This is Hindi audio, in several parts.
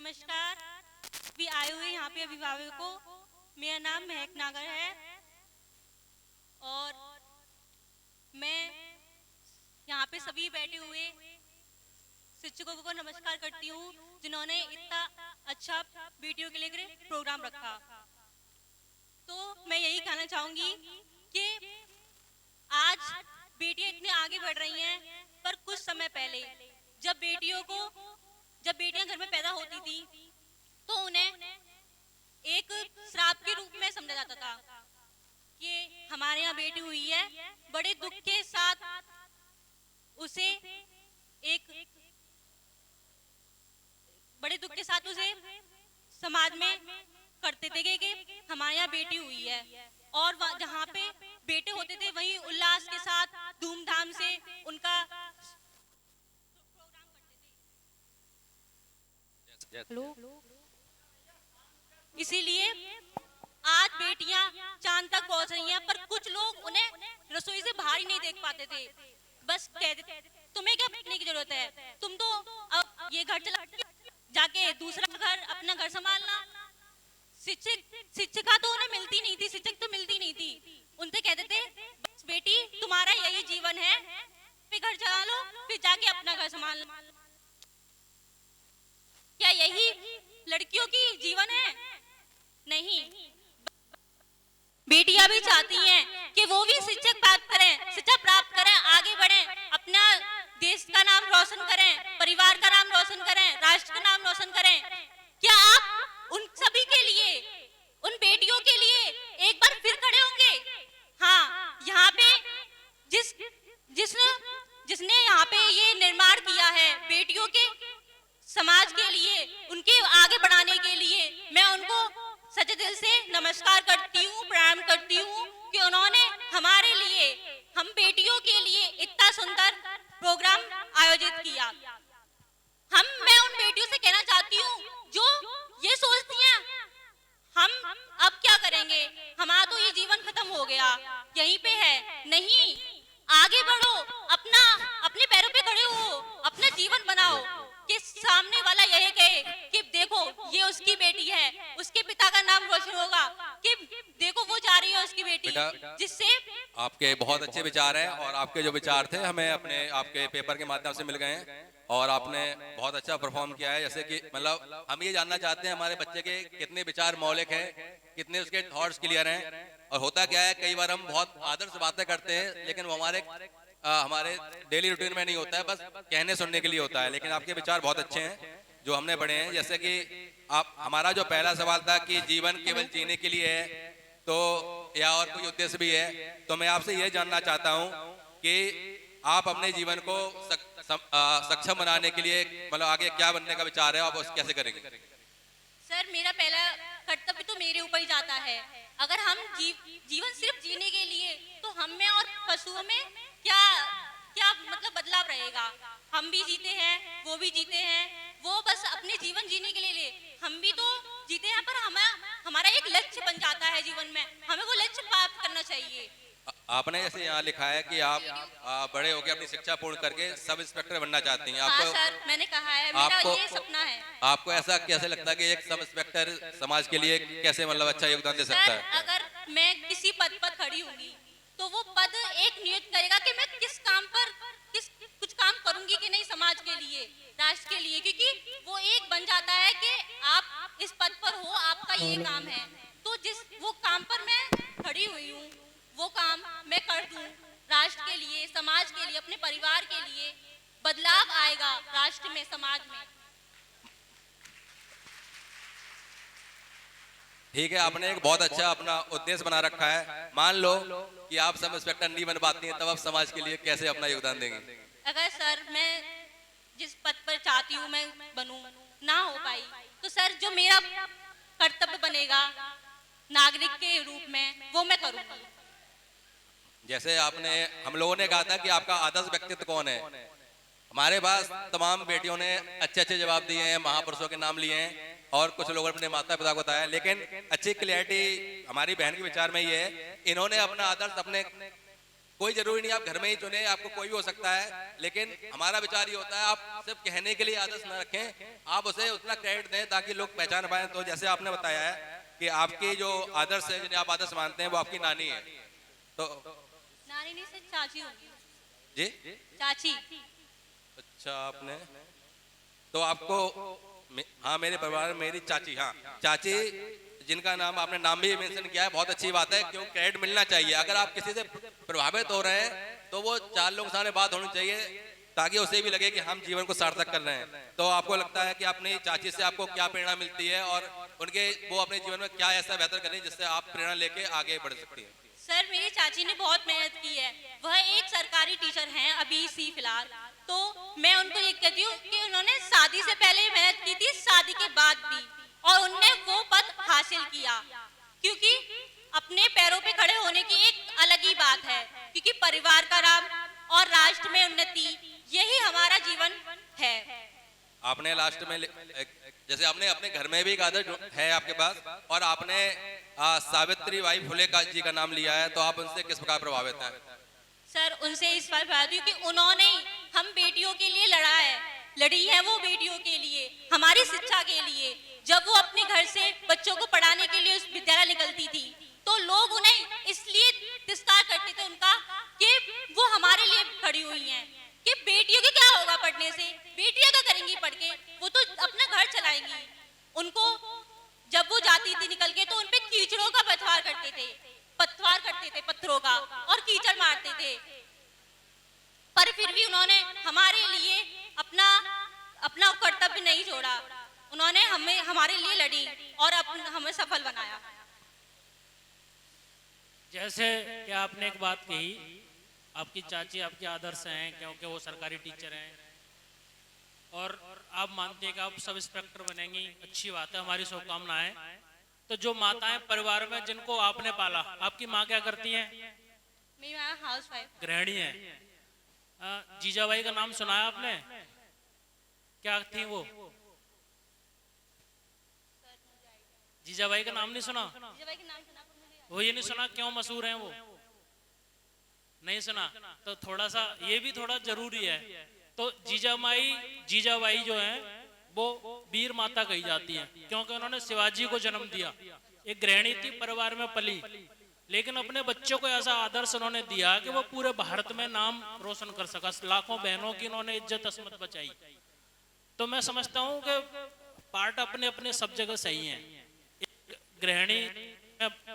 नमस्कार। भी आए हुए यहाँ पे अभिभावकों, मेरा नाम महक नागर है और मैं यहाँ पे सभी बैठे हुए शिक्षकों को नमस्कार करती हूँ जिन्होंने इतना अच्छा वीडियो के लिए प्रोग्राम रखा। तो मैं यही कहना चाहूंगी कि आज बेटियां इतनी आगे बढ़ रही हैं, पर कुछ समय पहले जब बेटियां घर में पैदा होती थी तो उन्हें एक श्राप के रूप में समझा जाता था कि हमारे यहाँ बेटी हुई है। बड़े दुख के साथ उसे समाज में करते थे कि हमारे यहाँ बेटी हुई है, और जहाँ पे बेटे होते थे वहीं उल्लास के साथ धूमधाम से उनका इसीलिए आज बेटियां चांद तक पहुंच रही हैं, पर कुछ लोग उन्हें रसोई से बाहर ही नहीं देख पाते थे। बस कहते तुम्हें क्या देखने की जरूरत है, तुम तो अब ये घर चला जाके दूसरा घर अपना घर संभालना। शिक्षिका तो उन्हें मिलती नहीं थी, शिक्षक तो मिलती नहीं थी। उनसे कहते थे बस बेटी तुम्हारा यही जीवन है, फिर घर चला लो, फिर जाके अपना घर संभालना। क्या यही लड़कियों की जीवन है? नहीं, बेटियां भी चाहती हैं कि वो भी शिक्षा प्राप्त करें, आगे बढ़ें, अपना देश का नाम रोशन करें, परिवार का नाम रोशन करें, राष्ट्र का नाम रोशन करें। क्या आप उन सभी के लिए, उन बेटियों के लिए एक बार फिर खड़े होंगे? हाँ, यहाँ पे जिसने यहाँ पे ये निर्माण किया है बेटियों के समाज के लिए, उनके आगे बढ़ाने के लिए, मैं उनको सच्चे दिल से नमस्कार करती हूँ, प्रणाम करती हूँ कि उन्होंने हमारे लिए, हम बेटियों के लिए इतना सुंदर प्रोग्राम आयोजित किया। मैं उन बेटियों से कहना चाहती हूँ जो ये सोचती हैं हम अब क्या करेंगे, हमारा तो ये जीवन खत्म हो गया, यहीं पे है। नहीं, आगे बढ़ो, अपने पैरों पे खड़े हो, अपना जीवन बनाओ कि सामने वाला यही कहे कि देखो ये उसकी बेटी है, उसके पिता का नाम रोशन होगा, कि देखो वो जा रही है उसकी बेटी। जिससे आपके बहुत अच्छे विचार हैं और आपके जो विचार थे हमें अपने आपके पेपर के माध्यम से मिल गए हैं और आपने बहुत अच्छा परफॉर्म किया है। जैसे कि मतलब हम ये जानना चाहते हैं हमारे बच्चे के कितने विचार मौलिक हैं, कितने उसके थॉट्स क्लियर हैं। और होता क्या है, कई बार हम बहुत आदर्श बातें करते हैं लेकिन वो हमारे डेली रूटीन में नहीं होता है, बस कहने सुनने के लिए होता है। लेकिन आपके विचार बहुत अच्छे हैं जो हमने पढ़े हैं। जैसे कि आप, हमारा जो पहला सवाल था कि जीवन केवल जीने के लिए है तो या और कोई उद्देश्य भी है, तो मैं आपसे यह जानना चाहता हूं कि आप अपने जीवन को सक्षम बनाने के लिए मतलब आगे क्या बनने का विचार है, आप उसे कैसे करेंगे? सर, मेरा पहला कर्तव्य तो मेरे ऊपर ही जाता है। अगर हम जीवन सिर्फ जीने के लिए, तो हम में और पशुओं में क्या मतलब बदलाव रहेगा? हम भी जीते हैं, वो भी जीते हैं, वो बस अपने जीवन जीने के लिए हम भी तो जीते हैं, पर हमारा एक लक्ष्य बन जाता है जीवन में, हमें वो लक्ष्य प्राप्त करना चाहिए। आपने जैसे यहाँ लिखा है कि आप बड़े होकर अपनी शिक्षा पूर्ण करके सब इंस्पेक्टर बनना चाहती हैं। हाँ सर, मैंने कहा है, मेरा ये सपना है। आपको ऐसा कैसे लगता है कि एक सब इंस्पेक्टर समाज के लिए कैसे मतलब अच्छा योगदान दे सकता है? अगर मैं किसी पद पर खड़ी होंगी तो वो पद एक नियुक्त करेगा कि मैं कुछ काम करूंगी कि नहीं समाज के लिए, राष्ट्र के लिए, क्योंकि वो एक बन जाता है कि आप इस पद पर हो, आपका ये काम है, तो वो काम पर मैं खड़ी हुई हूँ, वो काम मैं कर दूं राष्ट्र के लिए, समाज के लिए, अपने परिवार के लिए। बदलाव आएगा राष्ट्र में, समाज में। ठीक है, आपने एक बहुत अच्छा अपना उद्देश्य बना रखा है। मान लो कि आप सब इंस्पेक्टर नहीं बन पाती हैं, तब आप समाज के लिए कैसे अपना योगदान देंगे? अगर सर मैं जिस पद पर चाहती हूँ मैं बनूं, ना हो पाई, तो सर जो मेरा कर्तव्य बनेगा नागरिक के रूप में, वो मैं करूंगी। जैसे हम लोगों ने कहा था कि आपका आदर्श व्यक्तित्व कौन है, हमारे पास तमाम बेटियों ने अच्छे अच्छे जवाब दिए हैं, महापुरुषों के नाम लिए हैं और कुछ लोगों ने अपने माता पिता को बताया, लेकिन अच्छी क्लैरिटी हमारी बहन के विचार में ये है, इन्होंने अपना आदर्श अपने कोई जरूरी नहीं आप घर में ही चुने, आपको कोई भी हो सकता है, लेकिन हमारा विचार ये होता है आप सिर्फ कहने के लिए आदर्श न रखें, आप उसे उतना क्रेडिट दें ताकि लोग पहचान पाए। तो जैसे आपने बताया है कि आपके जो आदर्श है, जिन्हें आप आदर्श मानते हैं, वो आपकी नानी है, तो नानी नहीं, सिर्फ चाची होगी। जी चाची। अच्छा, आपने तो आपको हाँ, मेरे परिवार में मेरी चाची, हाँ चाची, जिनका नाम आपने नाम भी मेंशन किया है, बहुत अच्छी बात है, क्यों क्रेडिट मिलना चाहिए। अगर आप किसी से प्रभावित हो रहे हैं तो वो 4 लोगों के सामने बात होनी चाहिए ताकि उसे भी लगे कि हम जीवन को सार्थक कर रहे हैं। तो आपको लगता है कि अपनी चाची से आपको क्या प्रेरणा मिलती है और उनके वो अपने जीवन में क्या ऐसा बेहतर करें जिससे आप प्रेरणा लेके आगे बढ़ सकती हैं? सर, मेरी चाची ने बहुत मेहनत की है, वह एक सरकारी टीचर हैं अभी फिलहाल। तो मैं उनको ये कहती हूँ कि उन्होंने शादी से पहले मेहनत की थी, शादी के बाद भी, और उनने वो पद हासिल किया, क्योंकि अपने पैरों पे खड़े होने की एक अलग ही बात है, क्योंकि परिवार का नाम और राष्ट्र में उन्नति, यही हमारा जीवन है। आपने लास्ट में जैसे आपने अपने घर में भी एक आदर्श है आपके पास, और आपने सावित्री बाई फुले का जी का नाम लिया है, तो आप उनसे किस प्रकार प्रभावित हैं? सर, उनसे इस बार प्रभावित हूं कि उन्होंने हम बेटियों के लिए लड़ी है वो बेटियों के लिए, हमारी शिक्षा के लिए। जब वो अपने घर से बच्चों को पढ़ाने के लिए उस विद्यालय निकलती थी, तो लोग उन्हें इसलिए तिरस्कार करते थे उनका कि वो हमारे लिए खड़ी हुई हैं, कि बेटियों को क्या होगा पढ़ने से, बेटियां क्या करेंगी पढ़ के, वो तो अपना घर चलाएंगी। उनको जब वो जाती थी निकल के, तो उनपे कीचड़ों का पथवार करते थे, पत्थरों का, और कीचड़ मारते थे, पर फिर भी उन्होंने हमारे लिए अपना कर्तव्य नहीं छोड़ा। उन्होंने हमारे लिए लड़ी और हमें सफल बनाया। जैसे कि आपने एक बात कही, आपकी चाची आपके आदर्श हैं क्योंकि वो सरकारी टीचर हैं, और आप मानते हैं कि आप सब इंस्पेक्टर बनेंगी, अच्छी बात है, हमारी शुभकामनाएं। तो जो माताएं परिवार में जिनको आपने पाला, आपकी माँ क्या करती हैं? मेरी माँ हाउसवाइफ, गृहिणी है। जीजाबाई का नाम सुना है आपने? क्या थी वो? जीजाबाई का नाम नहीं सुना? वो ये नहीं सुना, क्यों मशहूर हैं वो? नहीं सुना? तो थोड़ा सा ये भी थोड़ा जरूरी है। तो जीजाबाई जो है वो वीर माता कही जाती है, क्योंकि उन्होंने शिवाजी को जन्म दिया। एक गृहिणी थी, परिवार में पली, लेकिन अपने बच्चों को ऐसा आदर्श उन्होंने दिया कि वो पूरे भारत में नाम रोशन कर सका। लाखों बहनों की उन्होंने इज्जत अस्मत बचाई। तो मैं समझता हूँ कि पार्ट अपने अपने सब जगह सही है। एक गृहिणी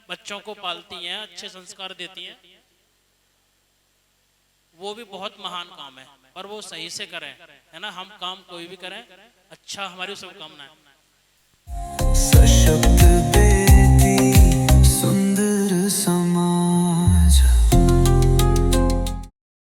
बच्चों को पालती हैं, अच्छे संस्कार देती हैं, वो भी बहुत महान काम है, पर वो सही से करें, है ना। हम काम कोई भी करें अच्छा, हमारी शुभकामनाएं।